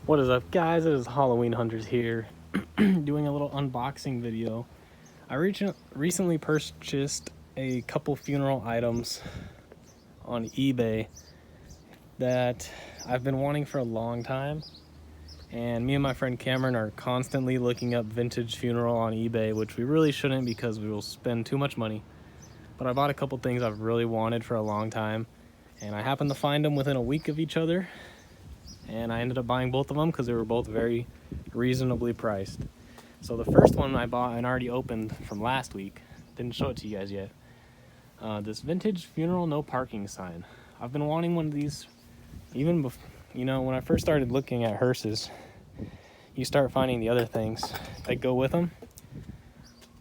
What is up, guys? It is Halloween Hunters here, doing a little unboxing video. I recently purchased a couple funeral items on eBay that I've been wanting for a long time. And me and my friend Cameron are constantly looking up vintage funeral on eBay, which we really shouldn't because we will spend too much money. But I bought a couple things I've really wanted for a long time, and I happened to find them within a week of each other. And I ended up buying both of them because they were both very reasonably priced. So the first one I bought and already opened from last week, didn't show it to you guys yet. This vintage funeral no parking sign. I've been wanting one of these even before, when I first started looking at hearses. You start finding the other things that go with them,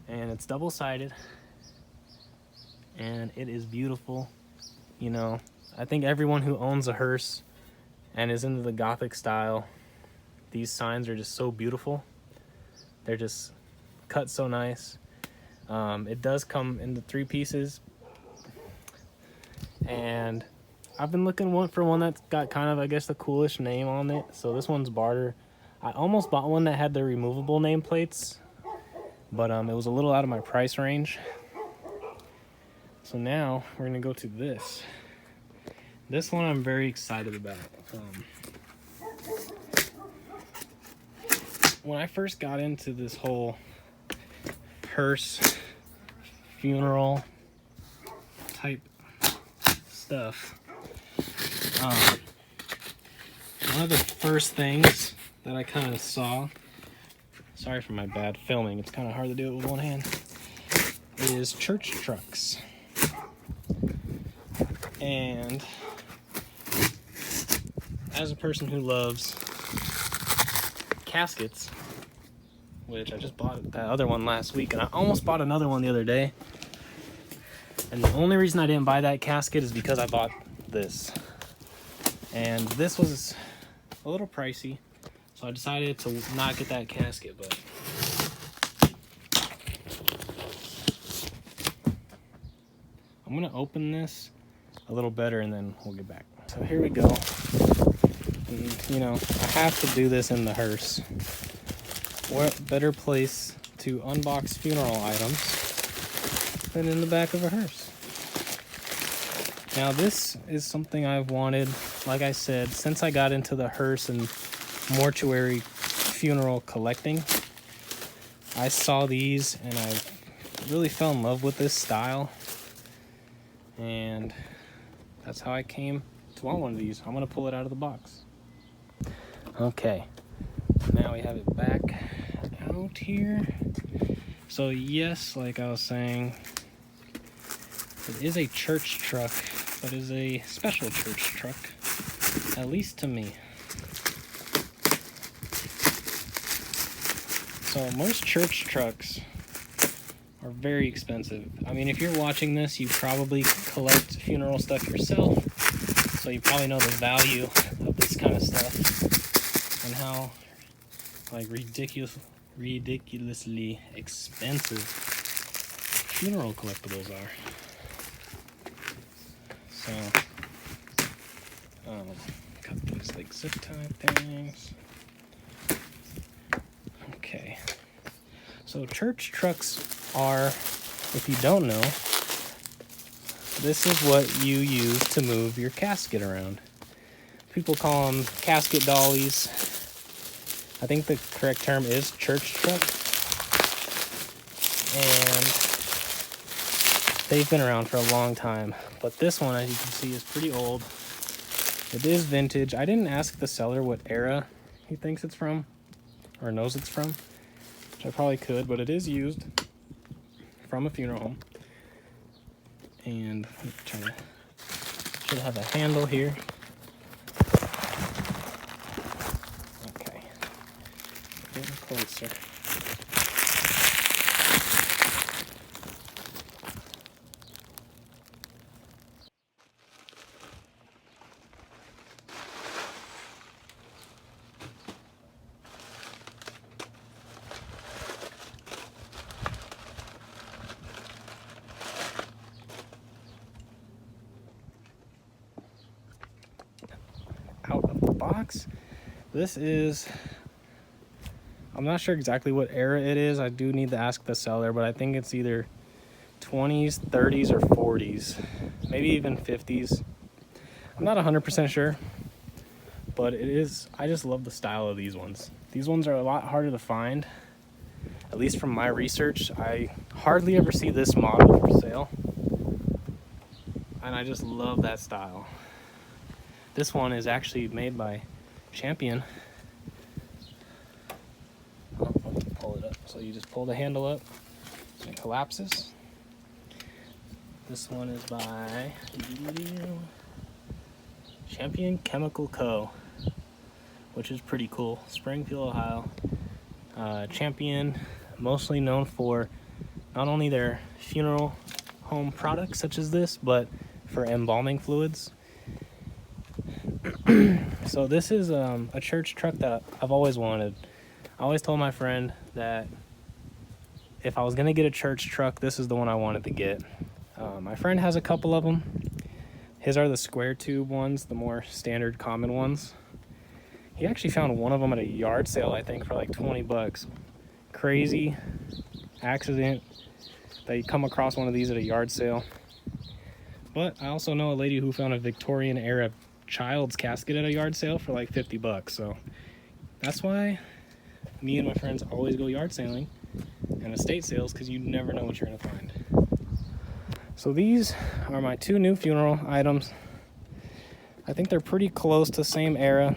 and it's double-sided, and it is beautiful. I think everyone who owns a hearse and is into the Gothic style, these signs are just so beautiful. They're just cut so nice. It does come into 3 pieces, and I've been looking for one that's got kind of, I guess, the coolest name on it. So this one's Barter. I almost bought one that had the removable nameplates, but it was a little out of my price range. So now we're gonna go to this. This one I'm very excited about. When I first got into this whole hearse funeral type stuff, one of the first things that I kind of saw, sorry for my bad filming, it's kind of hard to do it with one hand, is church trucks. And as a person who loves caskets, which I just bought that other one last week, and I almost bought another one the other day, and the only reason I didn't buy that casket is because I bought this, and this was a little pricey, so I decided to not get that casket. But I'm gonna open this a little better and then we'll get back. So here we go. And, I have to do this in the hearse. What better place to unbox funeral items than in the back of a hearse? Now this is something I've wanted, like I said, since I got into the hearse and mortuary funeral collecting. I saw these and I really fell in love with this style, and that's how I came to want one of these. I'm gonna pull it out of the box. Okay, now we have it back out here. So yes, like I was saying, it is a church truck, but it is a special church truck, at least to me. So most church trucks are very expensive. I mean, if you're watching this, you probably collect funeral stuff yourself, so you probably know the value of this kind of stuff and how ridiculously expensive funeral collectibles are. So cut these zip tie things. Okay, so church trucks are, if you don't know, this is what you use to move your casket around. People call them casket dollies. I think the correct term is church truck. And they've been around for a long time. But this one, as you can see, is pretty old. It is vintage. I didn't ask the seller what era he thinks it's from, or knows it's from, which I probably could, but it is used from a funeral home. And should have a handle here. Okay, getting closer. Out of the box. This is, I'm not sure exactly what era it is. I do need to ask the seller, but I think it's either 20s, 30s, or 40s, maybe even 50s. I'm not 100% sure, but it is, I just love the style of these ones. These ones are a lot harder to find, at least from my research. I hardly ever see this model for sale, and I just love that style. This one is actually made by Champion. Oh, I'll pull it up. So you just pull the handle up and it collapses. This one is by Champion Chemical Co., which is pretty cool. Springfield, Ohio. Champion, mostly known for not only their funeral home products such as this, but for embalming fluids. So this is a church truck that I've always wanted. I always told my friend that if I was gonna get a church truck, this is the one I wanted to get. My friend has a couple of them. His are the square tube ones, the more standard common ones. He actually found one of them at a yard sale, I think, for like 20 bucks. Crazy accident that you come across one of these at a yard sale. But I also know a lady who found a Victorian era child's casket at a yard sale for like 50 bucks. So that's why me and my friends always go yard sailing and estate sales, because you never know what you're gonna find. So these are my two new funeral items. I think they're pretty close to the same era.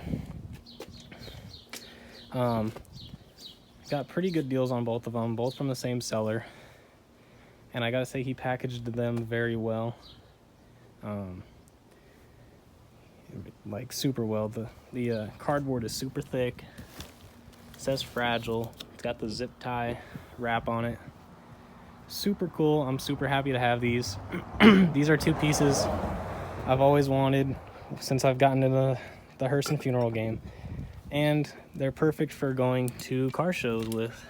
Got pretty good deals on both of them, both from the same seller. And I gotta say, he packaged them very well. Like super well. The cardboard is super thick. It says fragile. It's got the zip tie wrap on it. Super cool. I'm super happy to have these. These are two pieces I've always wanted since I've gotten into the hearse and funeral game. And they're perfect for going to car shows with.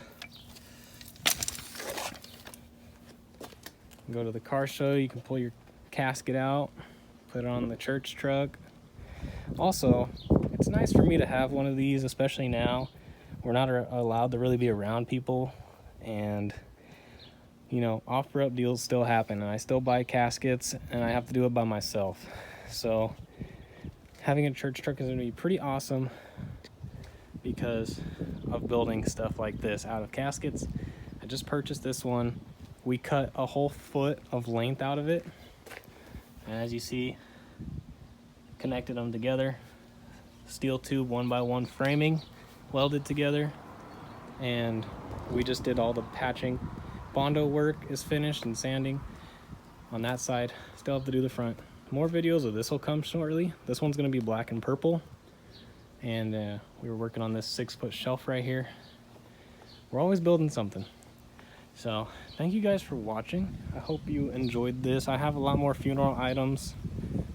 Go to the car show, you can pull your casket out, put it on the church truck. Also, it's nice for me to have one of these, especially now. We're not allowed to really be around people, and you know, offer-up deals still happen, and I still buy caskets, and I have to do it by myself. So having a church truck is going to be pretty awesome because of building stuff like this out of caskets. I just purchased this one. We cut a whole foot of length out of it, and as you see, connected them together. Steel tube 1x1 framing welded together, and we just did all the patching. Bondo work is finished and sanding on that side. Still have to do the front. More videos of this will come shortly. This one's going to be black and purple, and we were working on this 6-foot shelf right here. We're always building something. So thank you guys for watching. I hope you enjoyed this. I have a lot more funeral items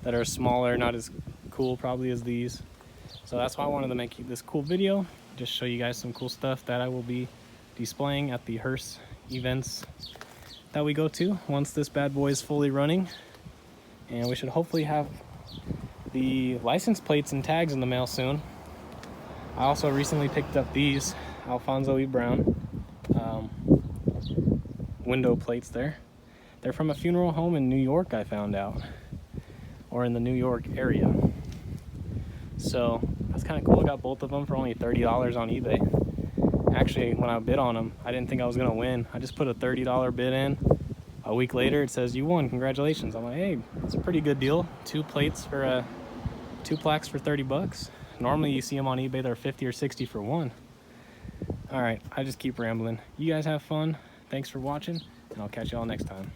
that are smaller, not as cool probably as these. So that's why I wanted to make this cool video, just show you guys some cool stuff that I will be displaying at the hearse events that we go to once this bad boy is fully running. And we should hopefully have the license plates and tags in the mail soon. I also recently picked up these Alfonso E. Brown window plates there. They're from a funeral home in New York, I found out, or in the New York area. So that's kind of cool. I got both of them for only $30 on eBay. Actually, when I bid on them, I didn't think I was gonna win. I just put a $30 bid in. A week later, it says you won, congratulations. I'm like, hey, it's a pretty good deal. Two plaques for 30 bucks. Normally you see them on eBay, they're 50 or 60 for one. All right, I just keep rambling. You guys have fun. Thanks for watching, and I'll catch y'all next time.